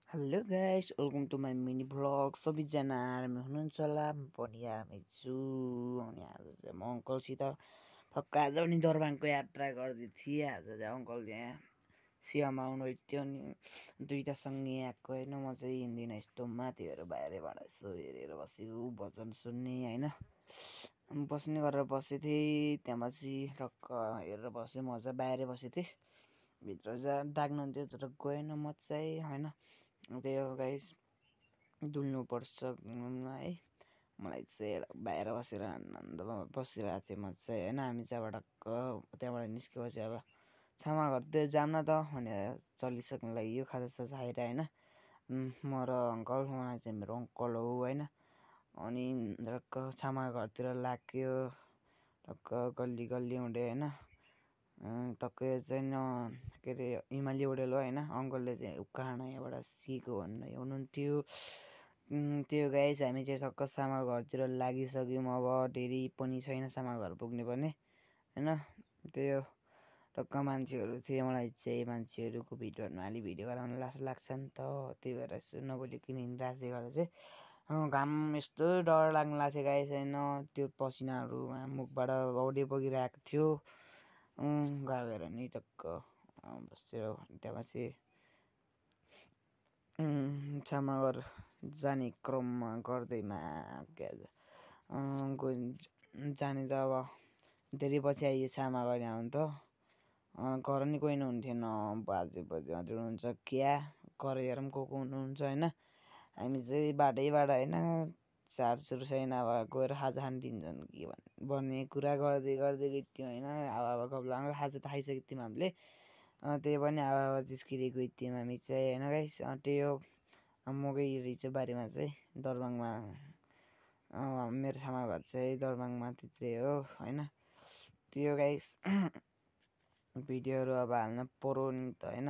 Hello guys, welcome to my mini vlog. सबैजना आरामै हुनुहुन्छ होला, म पनि आरामै छु। अनि आज चाहिँ म अङ्कलसित टक्क आज पनि दरबाङको यात्रा गर्दै थिएँ। आज चाहिँ अङ्कल यहाँ सियामा आउनुभएको थियो अनि दुईवटासँगै आएको होइन। म चाहिँ हिँड्दिनँ यस्तो माथि भएर बाहिरबाट यसो हेरेर बसेको भजन सुन्ने होइन। बस्ने गरेर बसेको थिएँ, त्यहाँपछि टक्क हेरेर बसेँ। म चाहिँ बाहिरै बसेको थिएँ, भित्र चाहिँ डाक्नुहुन्थ्यो तर गएन म चाहिँ होइन। त्यही हो गाइस, डुल्नुपर्छ है। मलाई चाहिँ बाहिर बसेर आनन्दमा बसिरहेको थिएँ म चाहिँ होइन। हामी चाहिँ अब टक्क त्यहाँबाट निस्केपछि अब छामा घरतिर जाऊँ न त भनेर चलिसक्नु लागि यो खाजासाजा खाएर होइन। म र अङ्कल, उहाँ चाहिँ मेरो अङ्कल हो होइन। अनि टक्क छामा घरतिर लाग्यो, टक्क गल्ली गल्ली हुँदै होइन। टक्कै चाहिँ के अरे हिमाली होटेल हो होइन। अङ्कलले चाहिँ उकाडा यहाँबाट सिकेको भन्दै हुनुहुन्थ्यो। त्यो गाइस, हामी चाहिँ टक्क सामा घरतिर लागिसक्यौँ। अब धेरै पनि छैन सामा घर पुग्ने पनि होइन। त्यही हो, टक्क मान्छेहरू थिए। मलाई चाहिँ मान्छेहरूको भिडियोहरूमा अलि भिडियो गराउन लाज लाग्छ नि त, त्यही भएर यसो नबोलिकन हिँडिरहेको गरेर चाहिँ घाम यस्तो डर लाग्नु लाग्थ्यो गाइस होइन। त्यो पसिनाहरू मुखबाट औधी बगिरहेको थियो। गएर नि टक्क बसेर त्यहाँपछि छामाघर जाने क्रममा गर्दैमा जाने त अब धेरै पछि आइयो छामाघर यहाँ हुन त। घर नि कोही हुनुहुन्थेन, बाजे हजुर हुनुहुन्छ क्या, घर हेर को हुनुहुन्छ होइन। हामी चाहिँ बाटैबाट होइन चारचुर छैन अब गएर खाजा खान दिन्छन् कि भन्ने कुरा गर्दै गर्दै गएको थियौँ होइन। अब गब्लाङ खाजा त खाइसकेको थियौँ हामीले, त्यही पनि अब जिस्किँदै गएको थियौँ हामी चाहिँ होइन गाइस। त्यही हो, मकै रहेछ बारीमा चाहिँ दरबाङमा। मेरो छामा घर चाहिँ दरबाङमा त्यत्रै हो होइन। त्यो गाइस भिडियोहरू अब हाल्न पऱ्यो नि त होइन।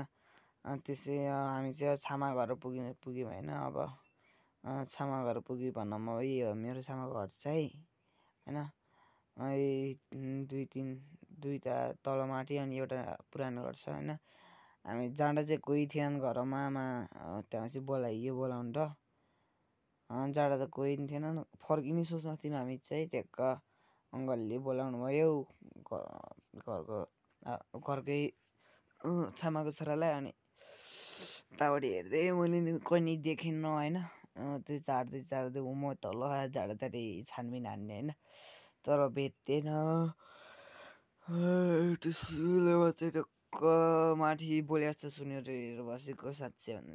त्यसै हामी चाहिँ छामा घर पुग्यौँ होइन। अब छामा घर पुग्यो भन्नमा यही हो मेरो छामा घर चाहिँ होइन। दुईवटा तल माथि अनि एउटा पुरानो घर छ होइन। हामी जाँदा चाहिँ कोही थिएन घरमा, त्यहाँपछि बोलाउनु त जाँदा त कोही पनि थिएन। फर्किने सोचमा थियौँ हामी चाहिँ, ट्याक्क अङ्कलले बोलाउनु भयो घरकै छामाको छोरालाई। अनि उताबाट हेर्दै मैले कहिले देखेन होइन। त्यो झार्दै म तल झार्दै छानबिन हान्ने होइन, तर भेट्दैन। त्यसले चाहिँ टक्क माथि बोले जस्तो सुनेर हेरेर बसेको साँच्चै भन्दा।